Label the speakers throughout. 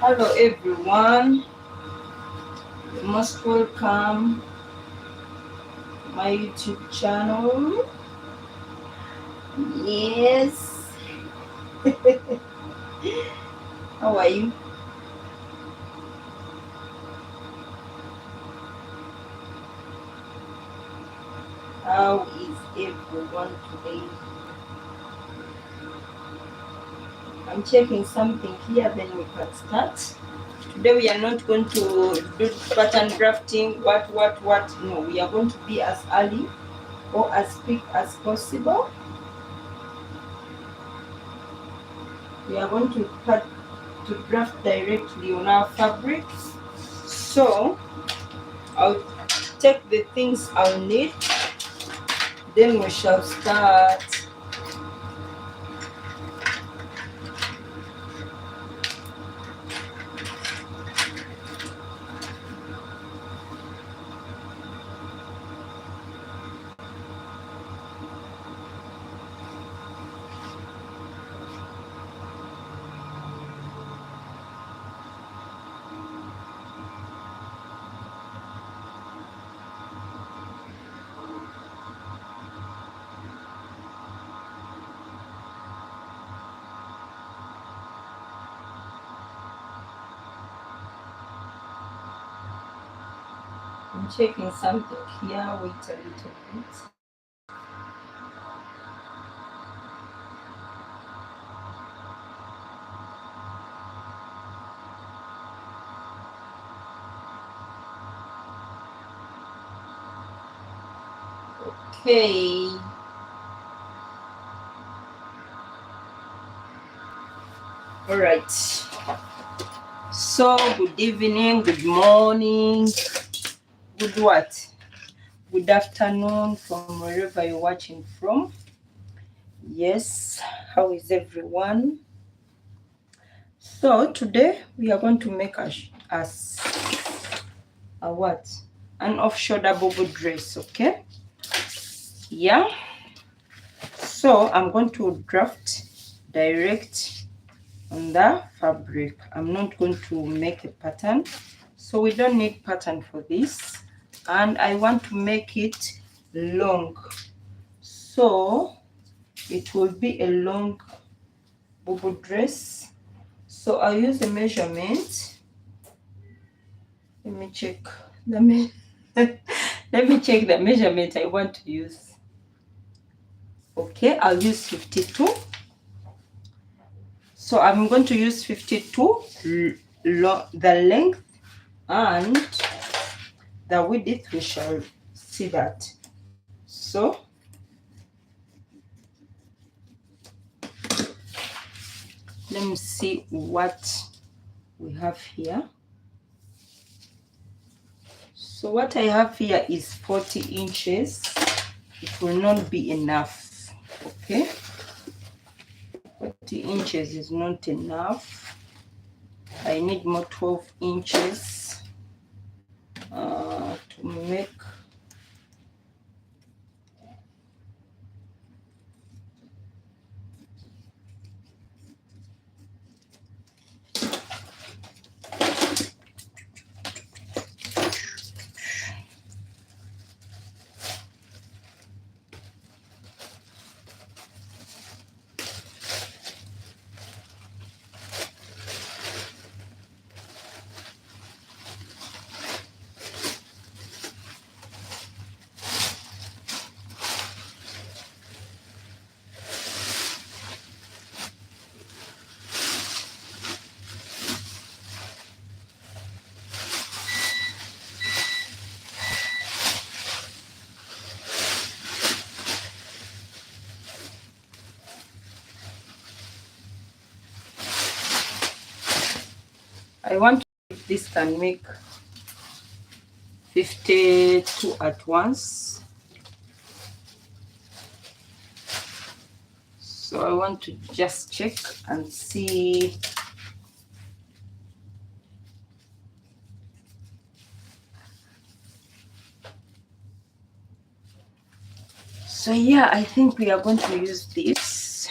Speaker 1: Hello everyone, you're most welcome to my YouTube channel. Yes. How are you? How is everyone today? I'm checking something here, then we can start. Today we are not going to do pattern drafting, what. No, we are going to be as early or as quick as possible. We are going to draft directly on our fabric. So I'll take the things I'll need, then we shall start. I'm checking something here, wait a little bit. Okay. All right. So good evening, good morning, good what? Good afternoon from wherever you're watching from. Yes, how is everyone? So today we are going to make a what? An off-shoulder bubble dress, okay? Yeah. So I'm going to draft direct on the fabric. I'm not going to make a pattern. So we don't need pattern for this. And I want to make it long. So it will be a long bubble dress. So I'll use a measurement. Let me check the let me check the measurement I want to use. Okay, I'll use 52. So I'm going to use 52, the length and the width. We shall see that. So let me see what we have here. So what I have here is 40 inches. It will not be enough. Okay, 40 inches is not enough. I need more 12 inches to make I want to, if this can make 52 at once. So I want to just check and see. So yeah, I think we are going to use this.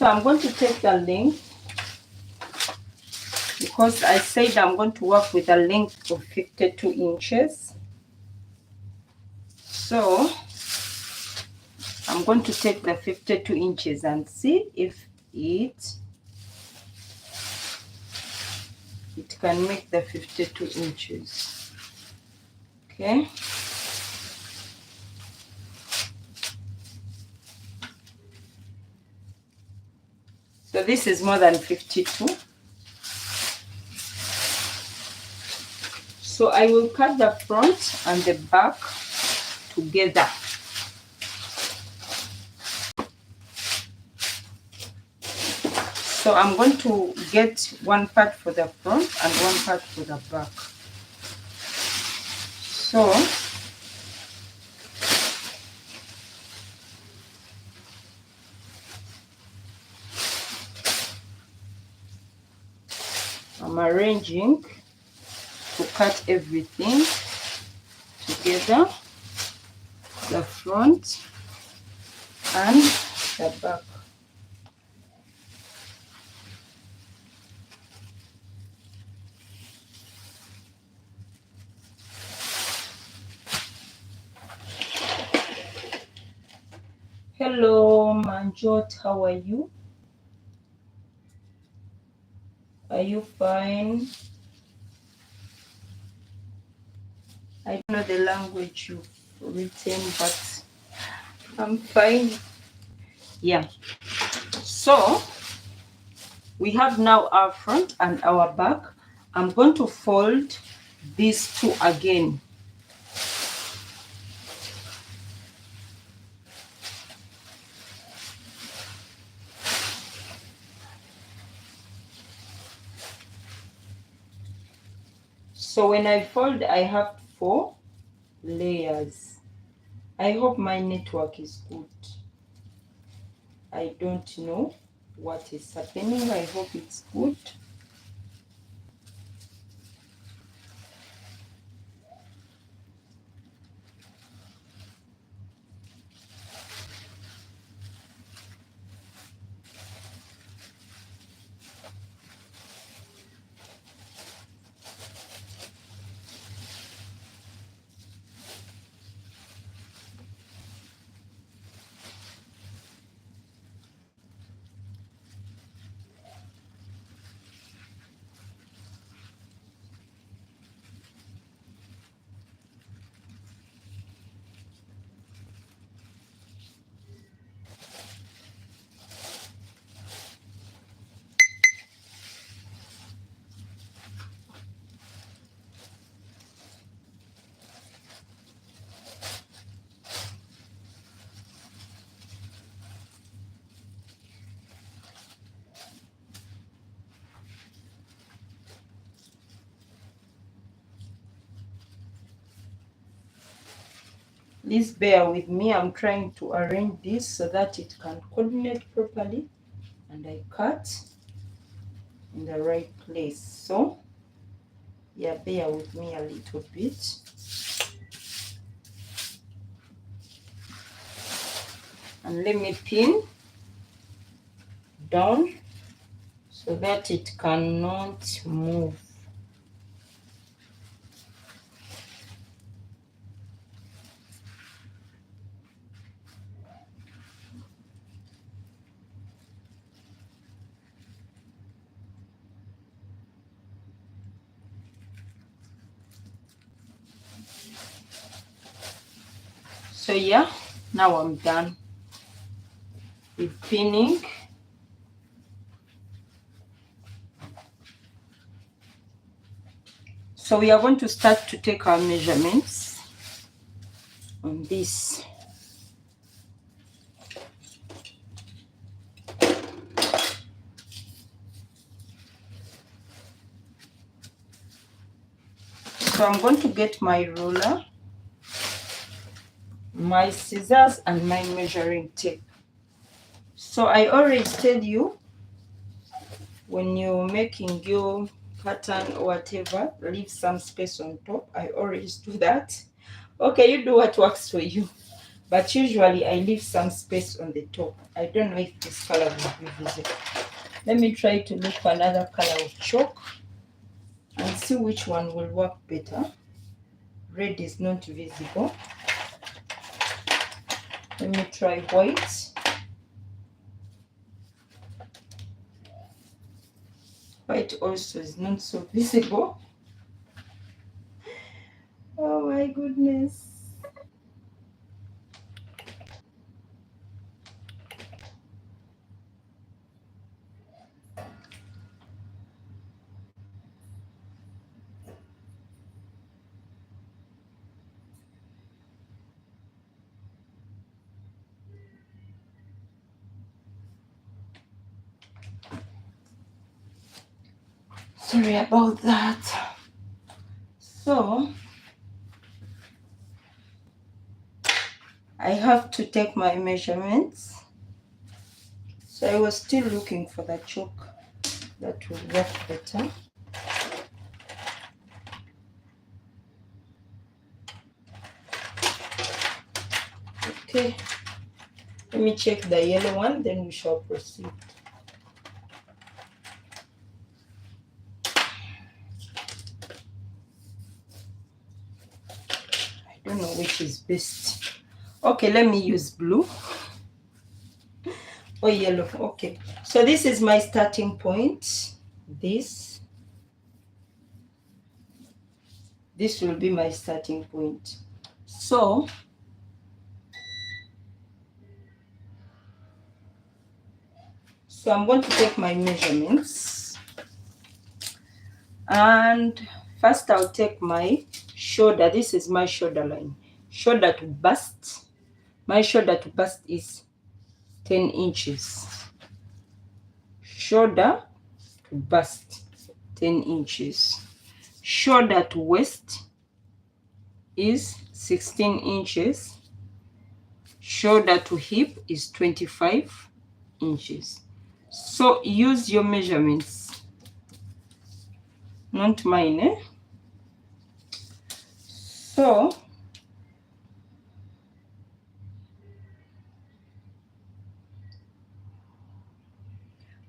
Speaker 1: So I'm going to take the length, because I said I'm going to work with a length of 52 inches. So I'm going to take the 52 inches and see if it can make the 52 inches. Okay. So this is more than 52. So I will cut the front and the back together. So I'm going to get one part for the front and one part for the back. So I'm arranging to cut everything together, the front and the back. Hello Manjot, how are you? Are you fine? I don't know the language you've written, but I'm fine. Yeah. So we have now our front and our back. I'm going to fold these two again. So when I fold, I have 4 layers. I hope my network is good. I don't know what is happening. I hope it's good. Please bear with me. I'm trying to arrange this so that it can coordinate properly and I cut in the right place. So yeah, bear with me a little bit. And let me pin down so that it cannot move. So yeah, now I'm done with pinning. So we are going to start to take our measurements on this. So I'm going to get my ruler, my scissors and my measuring tape. So I always tell you, when you're making your pattern or whatever, leave some space on top. I always do that. Okay, you do what works for you. but usually I leave some space on the top. I don't know if this color will be visible. Let me try to look for another color of chalk and see which one will work better. Red is not visible. Let me try white. White also is not so visible. Oh my goodness. Sorry about that. So I have to take my measurements. So I was still looking for the chalk that will work better. Okay, let me check the yellow one, then we shall proceed. I don't know which is best. Okay, let me use blue or yellow. Okay, so this is my starting point. This will be my starting point. So I'm going to take my measurements, and first I'll take my shoulder. This is my shoulder line. Shoulder to bust. My shoulder to bust is 10 inches. Shoulder to bust, 10 inches. Shoulder to waist is 16 inches. Shoulder to hip is 25 inches. So use your measurements, not mine, eh? So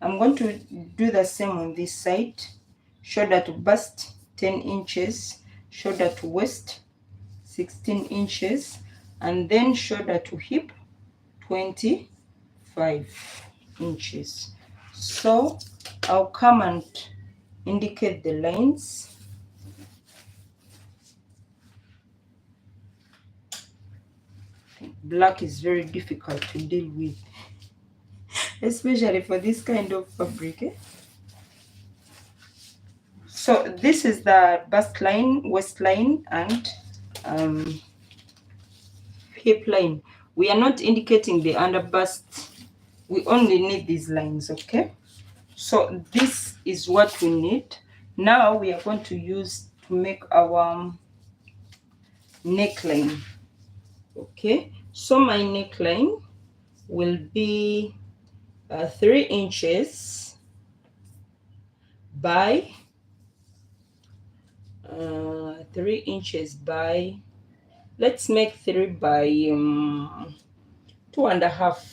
Speaker 1: I'm going to do the same on this side. Shoulder to bust, 10 inches. Shoulder to waist, 16 inches. And then shoulder to hip, 25 inches. So I'll come and indicate the lines. Black is very difficult to deal with, especially for this kind of fabric. So this is the bust line, waist line, and hip line. We are not indicating the under bust. We only need these lines, okay? So this is what we need. Now we are going to use to make our neckline. Okay, so my neckline will be 3 inches by 3 inches by, let's make 3 by 2.5.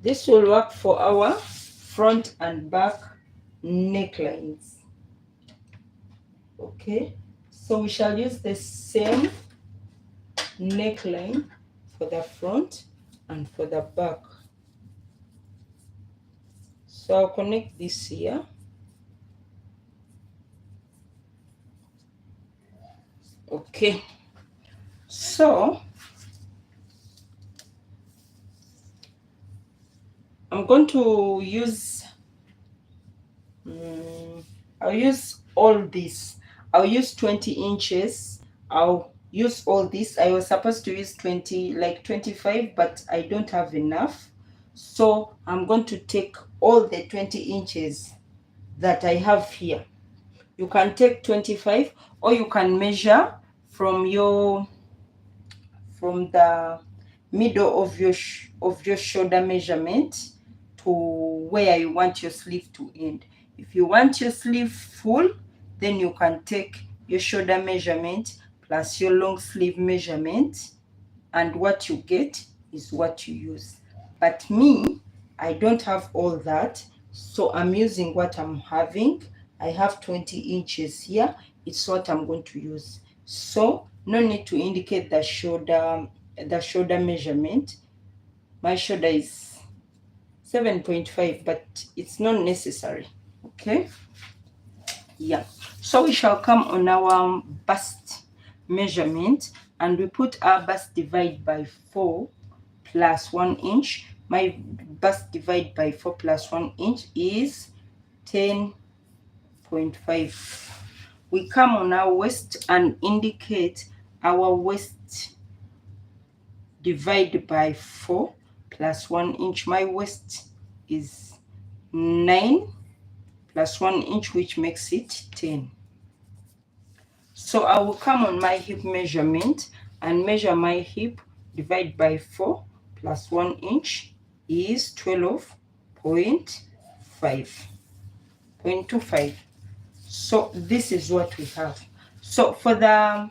Speaker 1: This will work for our front and back necklines. Okay, so we shall use the same neckline for the front and for the back. So I'll connect this here. Okay, so I'm going to use I'll use all this. I'll use 20 inches. I'll use all this. I was supposed to use 20, like 25, but I don't have enough. So I'm going to take all the 20 inches that I have here. You can take 25, or you can measure from the middle of your shoulder measurement to where you want your sleeve to end. If you want your sleeve full, then you can take your shoulder measurement plus your long sleeve measurement, and what you get is what you use. But me, I don't have all that, so I'm using what I'm having. I have 20 inches here. It's what I'm going to use. So no need to indicate the shoulder measurement. My shoulder is 7.5, but it's not necessary. Okay, yeah. So we shall come on our bust measurement, and we put our bust divide by 4 plus 1 inch. My bust divide by 4 plus 1 inch is 10.5. We come on our waist and indicate our waist divide by 4 plus 1 inch. My waist is 9 plus 1 inch, which makes it 10. So I will come on my hip measurement and measure my hip. Divide by 4 plus 1 inch is 12.25. So this is what we have. So for the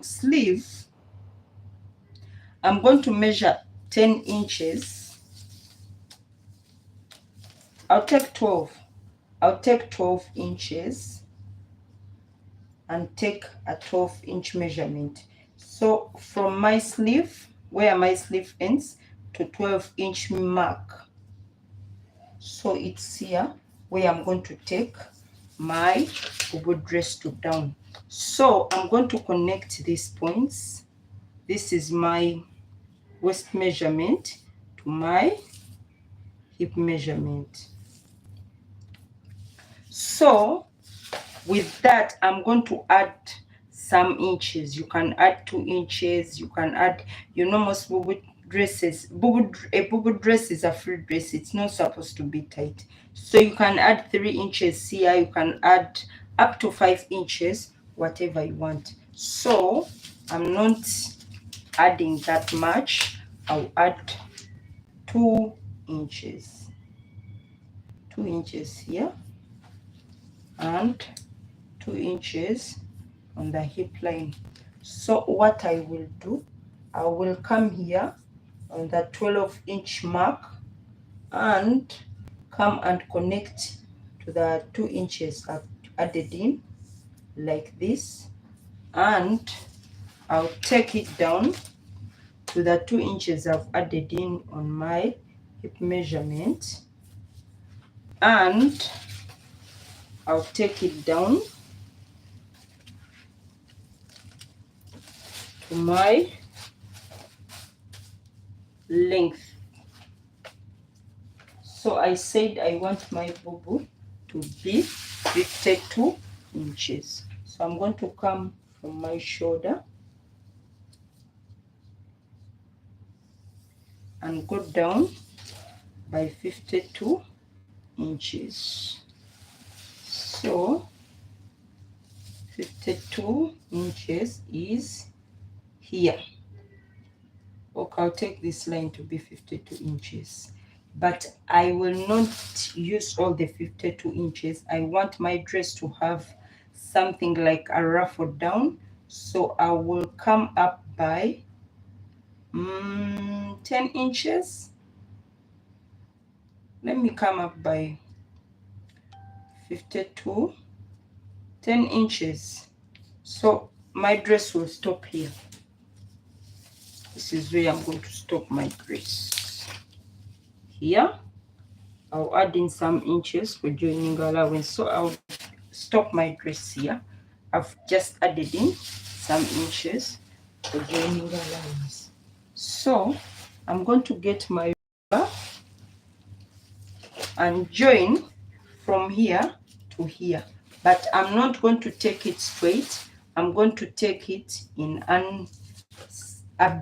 Speaker 1: sleeve, I'm going to measure 10 inches. I'll take 12 inches and take a 12-inch measurement. So from my sleeve, where my sleeve ends, to 12-inch mark. So it's here where I'm going to take my bubu dress to down. So I'm going to connect these points. This is my waist measurement to my hip measurement. So with that, I'm going to add some inches. You can add 2 inches. You can add, most bubu dresses. A bubu dress is a free dress. It's not supposed to be tight. So you can add 3 inches here. You can add up to 5 inches, whatever you want. So I'm not adding that much. I'll add 2 inches. 2 inches here and 2 inches on the hip line. So what I will do, I will come here on the 12-inch mark and come and connect to the 2 inches I've added in like this, and I'll take it down to the 2 inches I've added in on my hip measurement, and I'll take it down to my length. So I said I want my bubu to be 52 inches. So I'm going to come from my shoulder and go down by 52 inches. So 52 inches is here. Okay, I'll take this line to be 52 inches. But I will not use all the 52 inches. I want my dress to have something like a ruffle down. So I will come up by 10 inches. Let me come up by 52, 10 inches. So my dress will stop here. This is where I'm going to stop my dress. Here, I'll add in some inches for joining allowance. So I'll stop my dress here. I've just added in some inches for joining allowance. So I'm going to get my ruler and join from here to here. But I'm not going to take it straight. I'm going to take it in a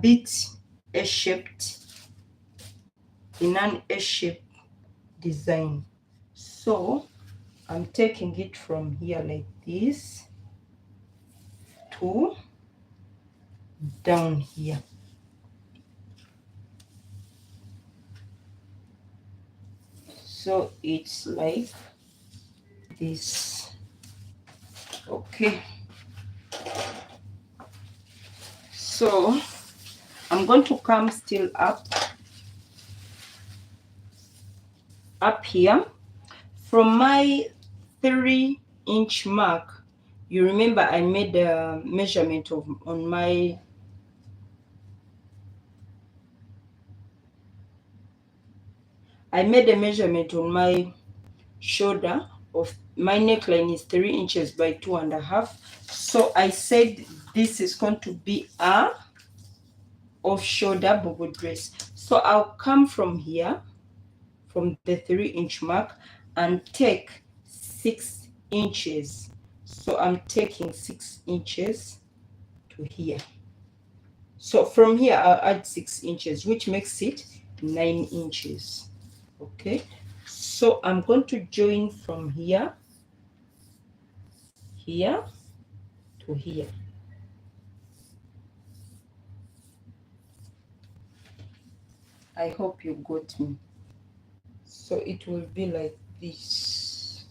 Speaker 1: bit A-shaped, in an A-shaped design. So I'm taking it from here like this to down here. So it's like this. Okay, So I'm going to come still up here from my 3-inch mark. You remember I made a measurement on my shoulder of my neckline is 3 inches by 2.5. So I said this is going to be a off shoulder bubu dress. So I'll come from here, from the 3-inch mark, and take 6 inches. So I'm taking 6 inches to here. So from here I'll add 6 inches, which makes it 9 inches. Okay, so I'm going to join from here to here. I hope you got me. So it will be like this.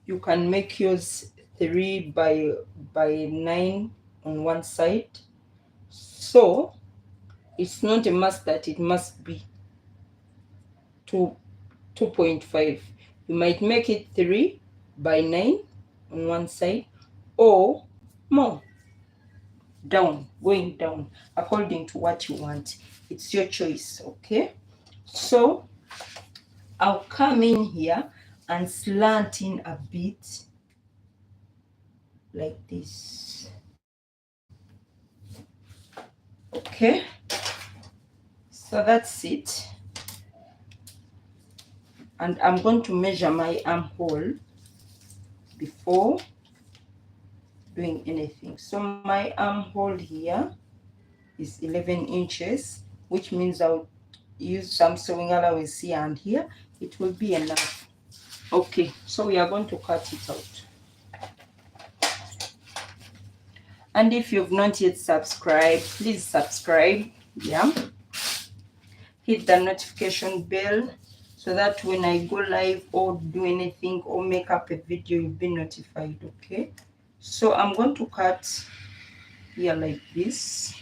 Speaker 1: You can make yours 3 by 9 on one side. So it's not a must that it must be 2.5. You might make it 3 by 9 on one side, or more, going down according to what you want. It's your choice. Okay, so I'll come in here and slant in a bit like this. Okay, so that's it. And I'm going to measure my armhole before doing anything. So my armhole here is 11 inches, which means I'll use some sewing allowance here and here. It will be enough. Okay, so we are going to cut it out. And if you've not yet subscribed, please subscribe. Yeah, hit the notification bell so that when I go live or do anything or make up a video, you'll be notified. Okay, so I'm going to cut here like this.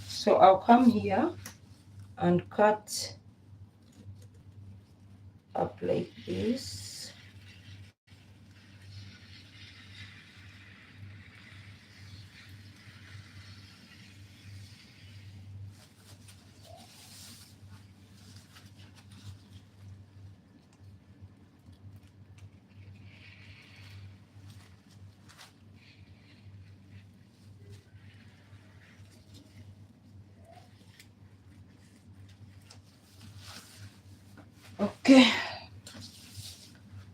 Speaker 1: So I'll come here and cut up like this. Okay,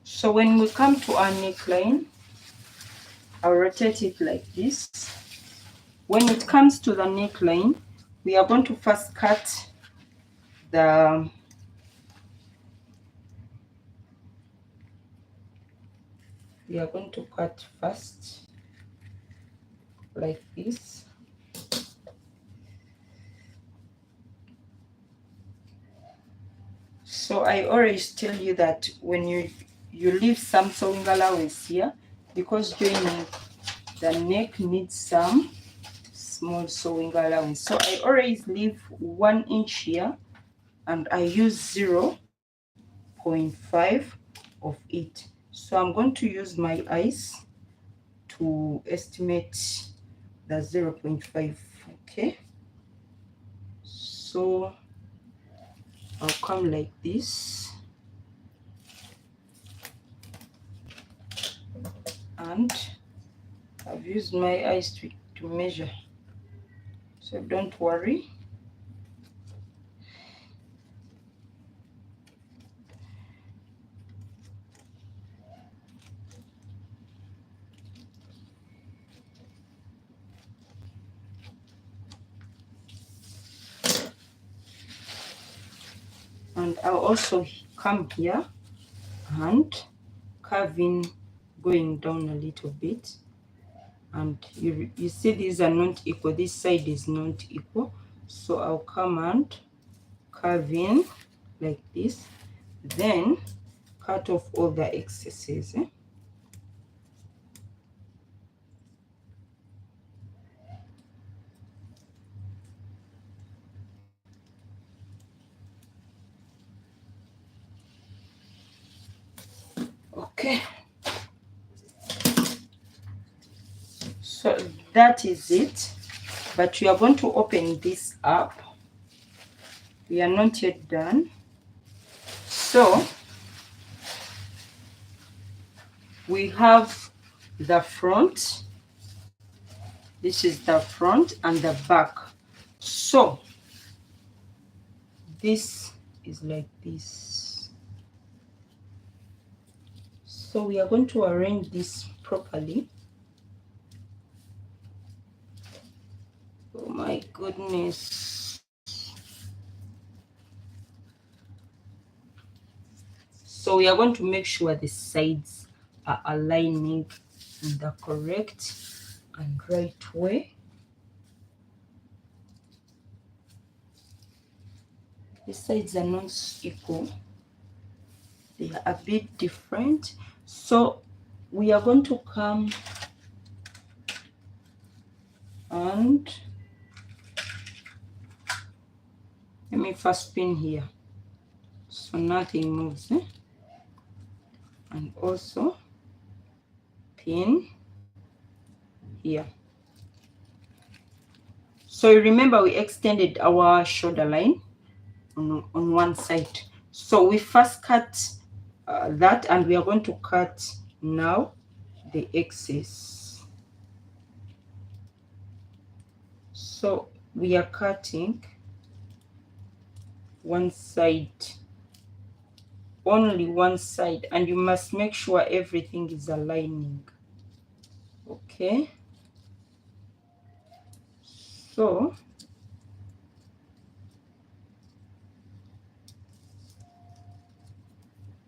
Speaker 1: so when we come to our neckline, I'll rotate it like this. When it comes to the neckline, we are going to first cut the first like this. So I always tell you that when you leave some sewing allowance here, because joining the neck needs some small sewing allowance. So I always leave 1 inch here and I use 0.5 of it. So I'm going to use my eyes to estimate the 0.5. Okay, so I'll come like this and I've used my eyes to measure, so don't worry. And I'll also come here and curve in, going down a little bit. And you see these are not equal, this side is not equal, so I'll come and curve in like this. then cut off all the excesses. Okay, so that is it, but we are going to open this up. We are not yet done. So we have the front, this is the front and the back. So this is like this. So we are going to arrange this properly. Oh my goodness. So we are going to make sure the sides are aligning in the correct and right way. The sides are not equal. They are a bit different. So we are going to come and let me first pin here so nothing moves, and also pin here. So remember we extended our shoulder line on one side. So we first cut that, and we are going to cut now the excess. So we are cutting one side, only one side, and you must make sure everything is aligning. Okay, so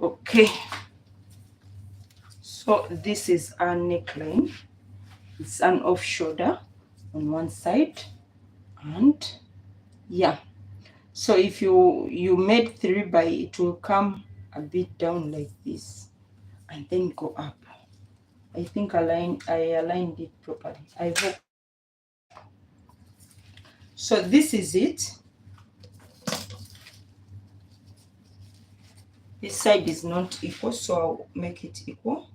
Speaker 1: okay, so this is our neckline. It's an off shoulder on one side, and yeah, so if you made 3 by, it will come a bit down like this and then go up. I think I aligned it properly, I hope. So this is it. This side is not equal, so I'll make it equal.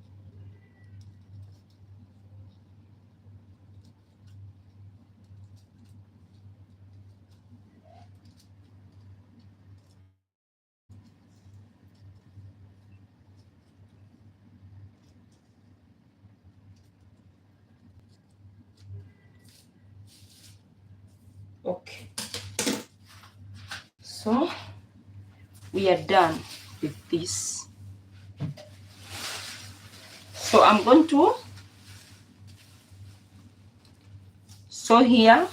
Speaker 1: Okay, so we are done with this. So I'm going to sew here,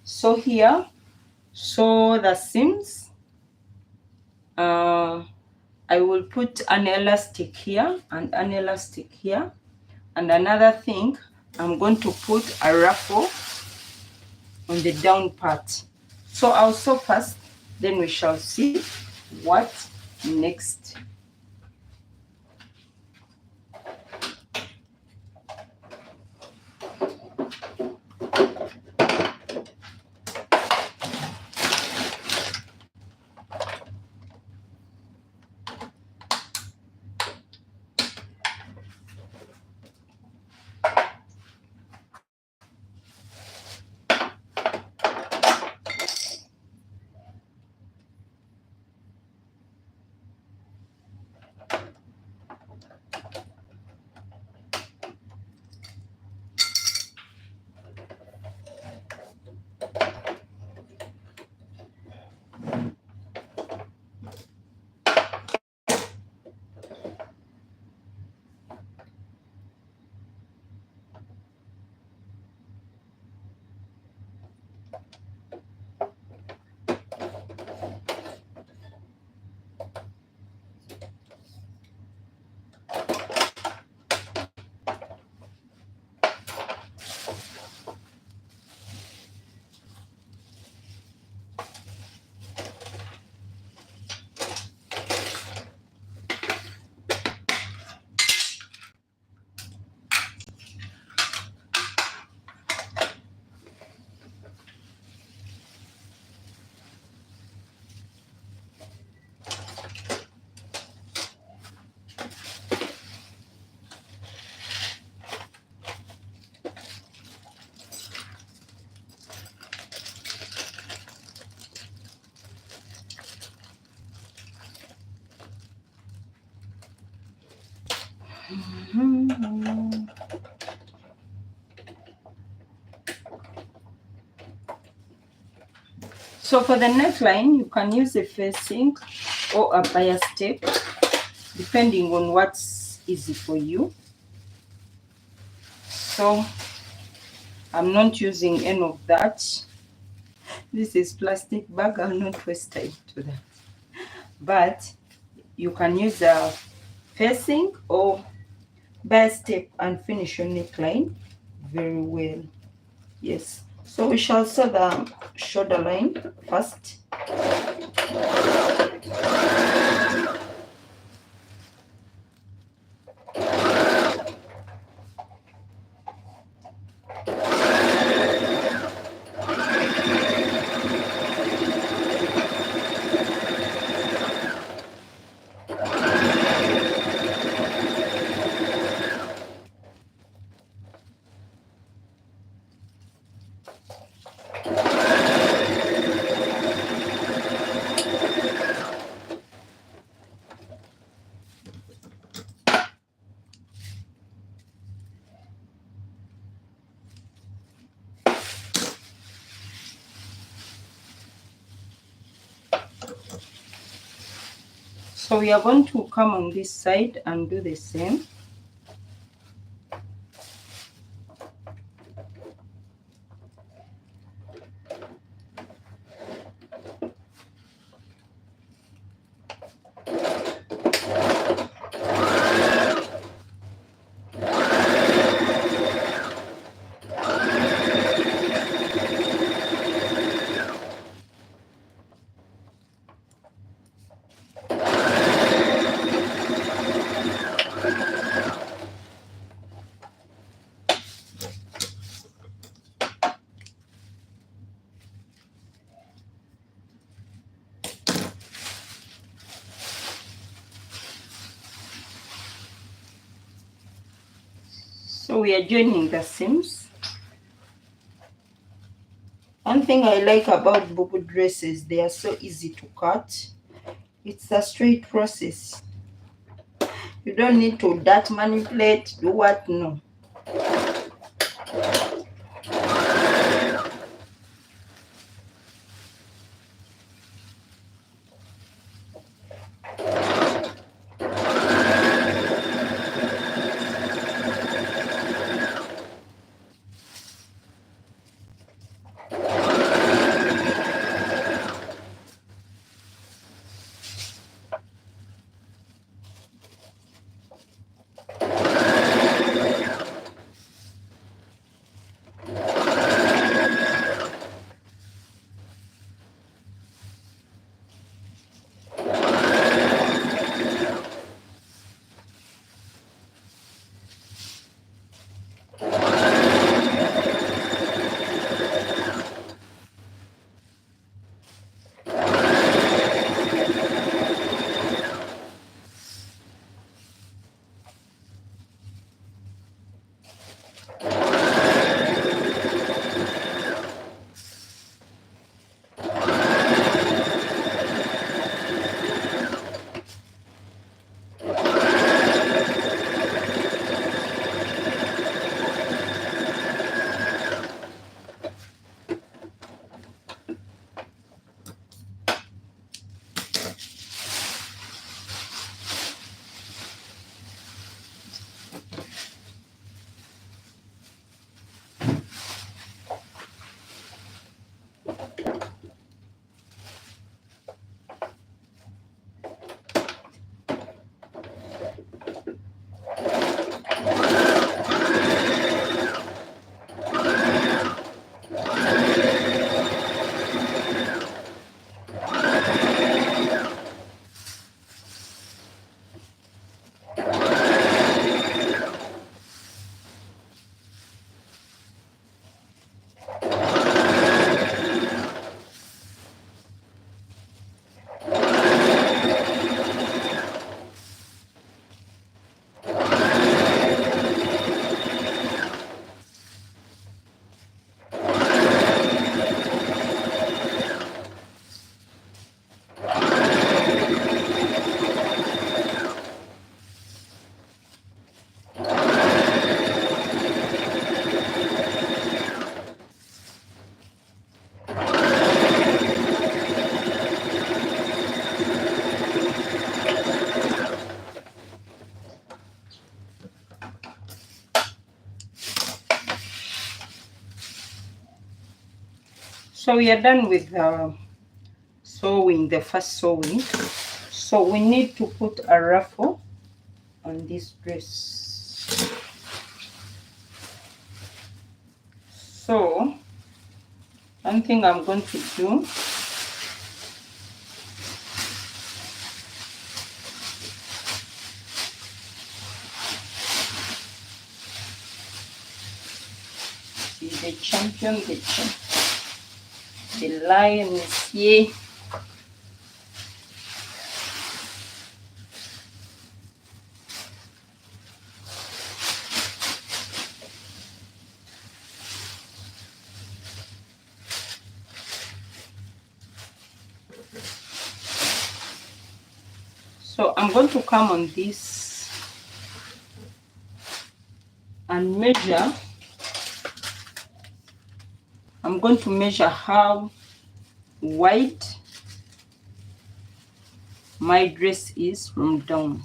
Speaker 1: sew here, sew the seams. I will put an elastic here and an elastic here, and another thing, I'm going to put a ruffle on the down part. So I'll sew first, then we shall see what next. So for the neckline, you can use a facing or a bias step, depending on what's easy for you. So I'm not using any of that. This is plastic bag, I'll not waste time to that. But you can use a facing or bias step and finish your neckline very well. Yes. So we shall sew the shoulder line first. So we are going to come on this side and do the same. So we are joining the seams. One thing I like about bubu dresses, they are so easy to cut. It's a straight process. You don't need to dart manipulate, do what, no. So we are done with sewing, the first sewing. So we need to put a ruffle on this dress. So one thing I'm going to do, the champion, the lion is here. So I'm going to come on this and measure. I'm going to measure how wide my dress is from down.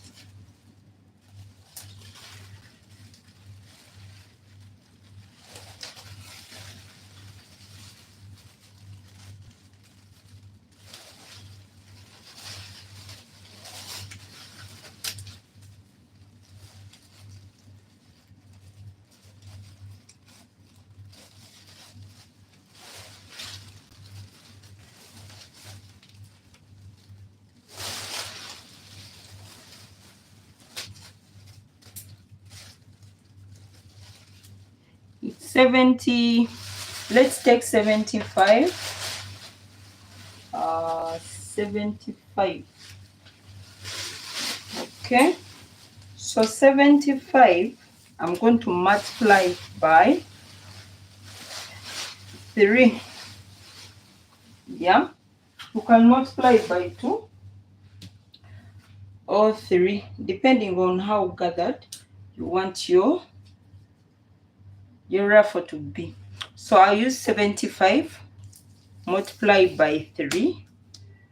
Speaker 1: It's 70. Let's take 75. 75. Okay, so 75 I'm going to multiply by 3. Yeah, you can multiply by 2 or 3 depending on how gathered you want your ruffle to be. So I'll use 75 multiplied by 3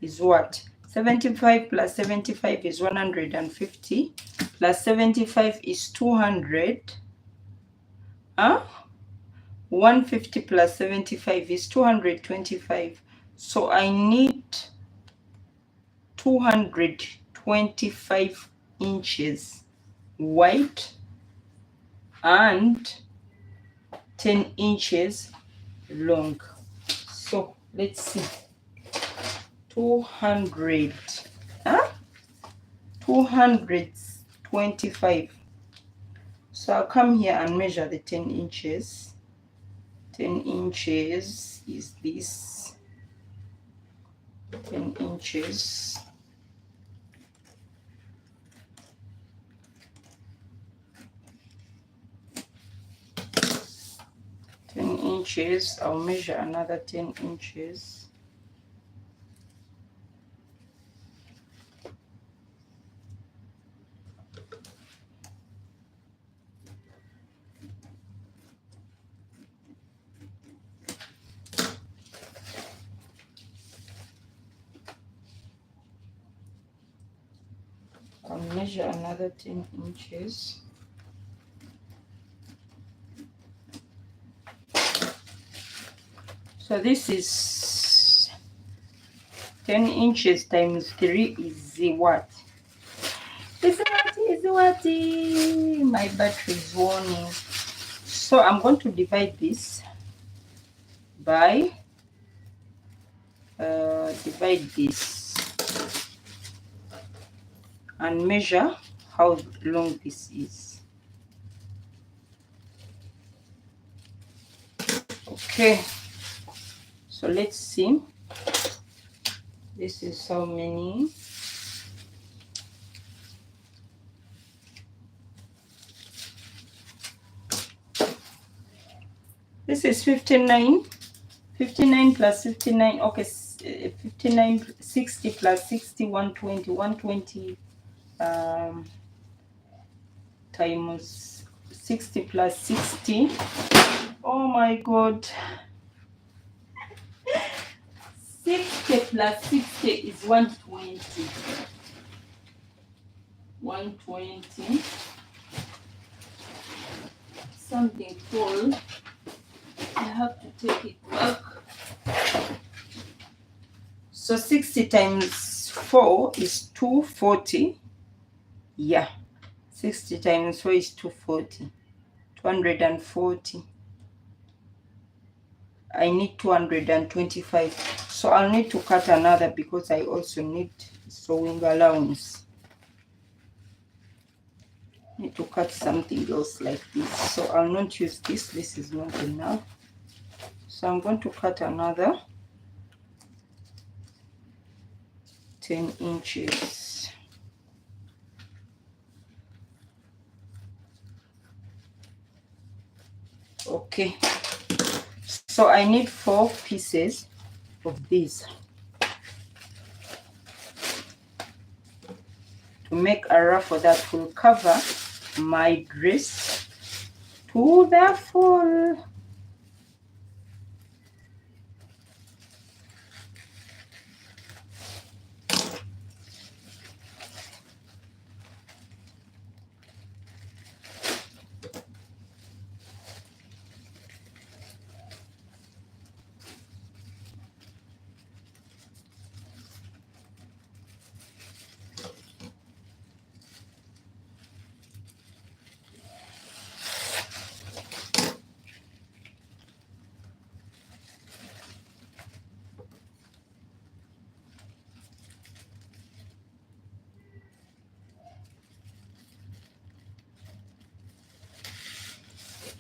Speaker 1: is what? 75 plus 75 is 150 plus 75 is 200. 150 plus 75 is 225. So I need 225 inches wide and 10 inches long. So let's see. 225. So I'll come here and measure the 10 inches. 10 inches is this. 10 inches. I'll measure another 10 inches. I'll measure another 10 inches. So this is 10 inches times 3 is what? Is what? My battery is warning. So I'm going to divide this by divide this and measure how long this is. Okay, so let's see. This is how many. This is 59. 59 plus 59. Okay, 59, 60 plus 60, 120. 120 times 60 plus 60. Oh my God. 60 plus 60 is 120. 120. Something full. I have to take it back. So 60 times 4 is 240. Yeah, 60 times 4 is 240. 240. I need 225. So I'll need to cut another because I also need sewing allowance. Need to cut something else like this. So I'll not use this. This is not enough. So I'm going to cut another 10 inches. Okay. So I need 4 pieces of these to make a ruffle that will cover my dress to the full.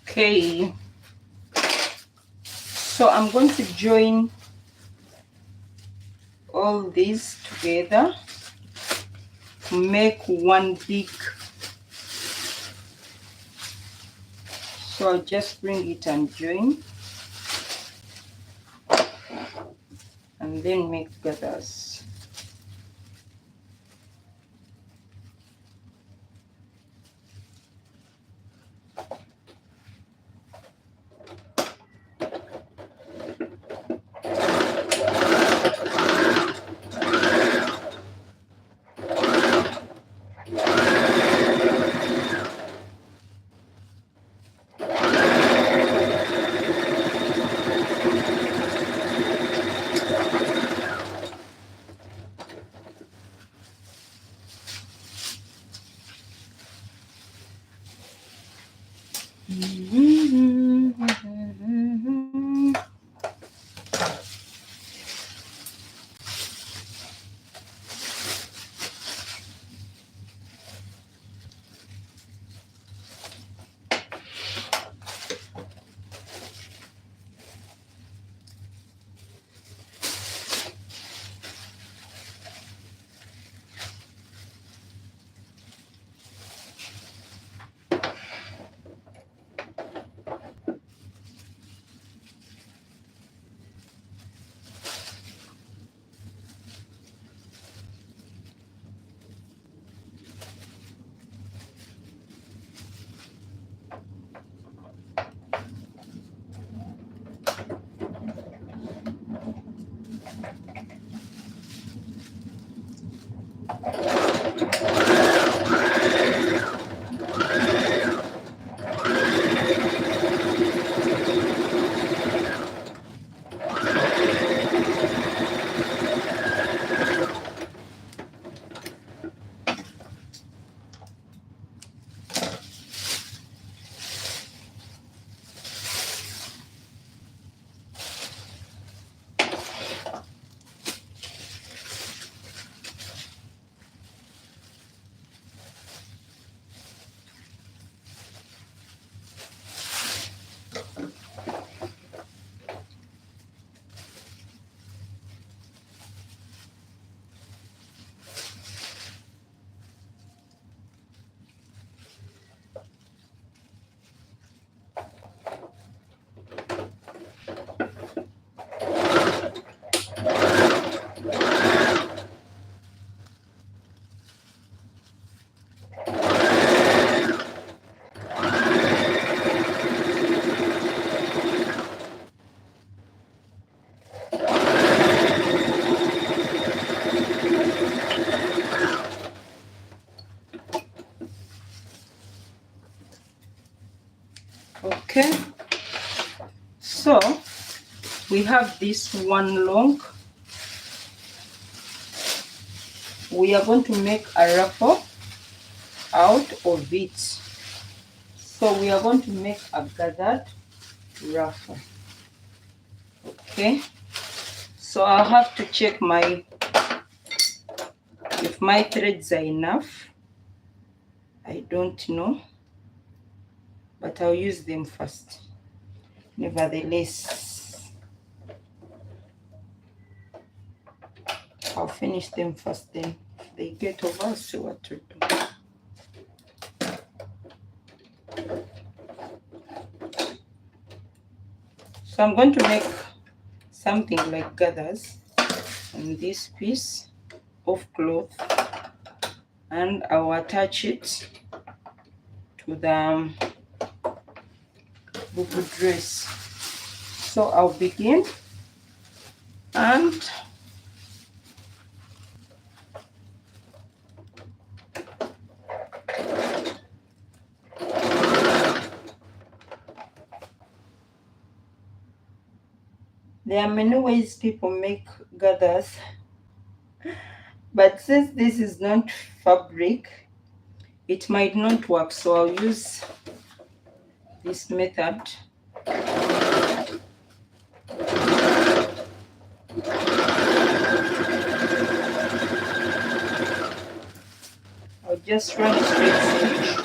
Speaker 1: Okay, so I'm going to join all these together to make one big. So I'll just bring it and join, and then make gathers. Okay, so we have this one long we are going to make a ruffle out of it. So we are going to make a gathered ruffle. Okay, so I'll have to check if my threads are enough. I don't know, but I'll use them first. Nevertheless, I'll finish them first, then if they get over, I'll see what to do. So I'm going to make something like gathers on this piece of cloth, and I'll attach it to the bubu dress. So I'll begin, and there are many ways people make gathers, but since this is not fabric, it might not work, so I'll use this method. I'll just run a straight stitch.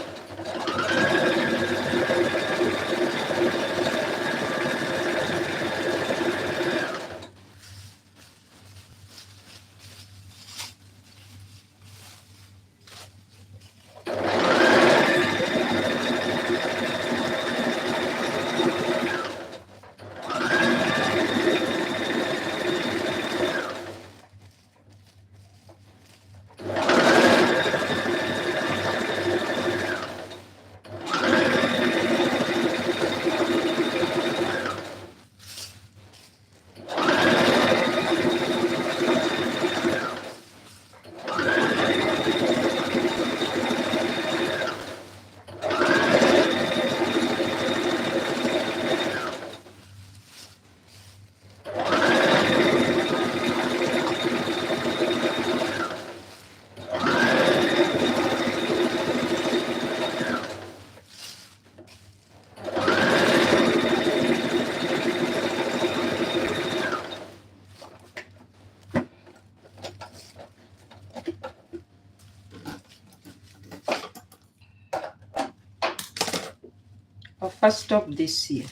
Speaker 1: I'll first stop this here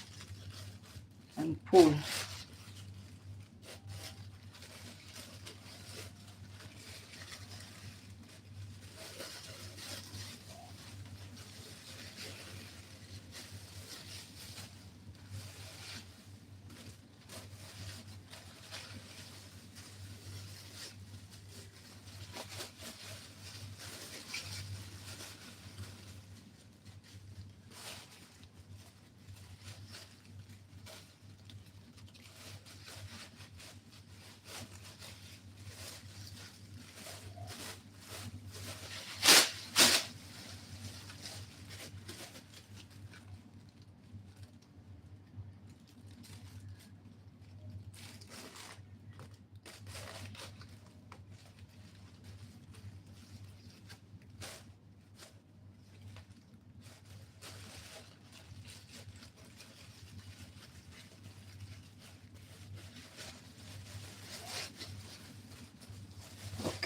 Speaker 1: and pull.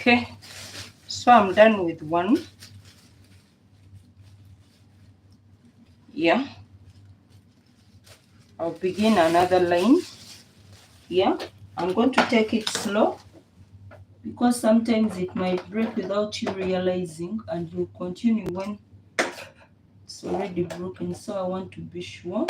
Speaker 1: Okay, so I'm done with one. Yeah, I'll begin another line. Yeah, I'm going to take it slow because sometimes it might break without you realizing, and you'll continue when it's already broken. So I want to be sure.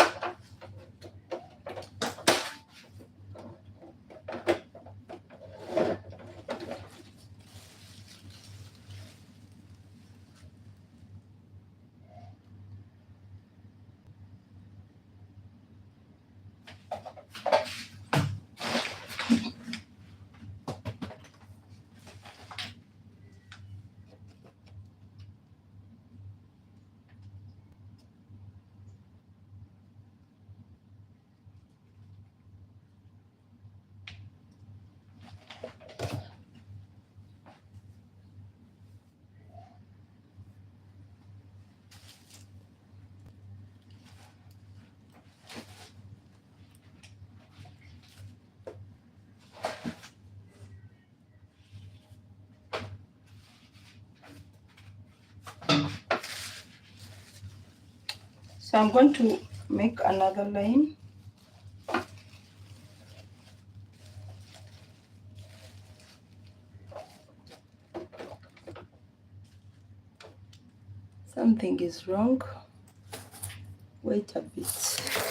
Speaker 1: So I'm going to make another line. Something is wrong. Wait a bit.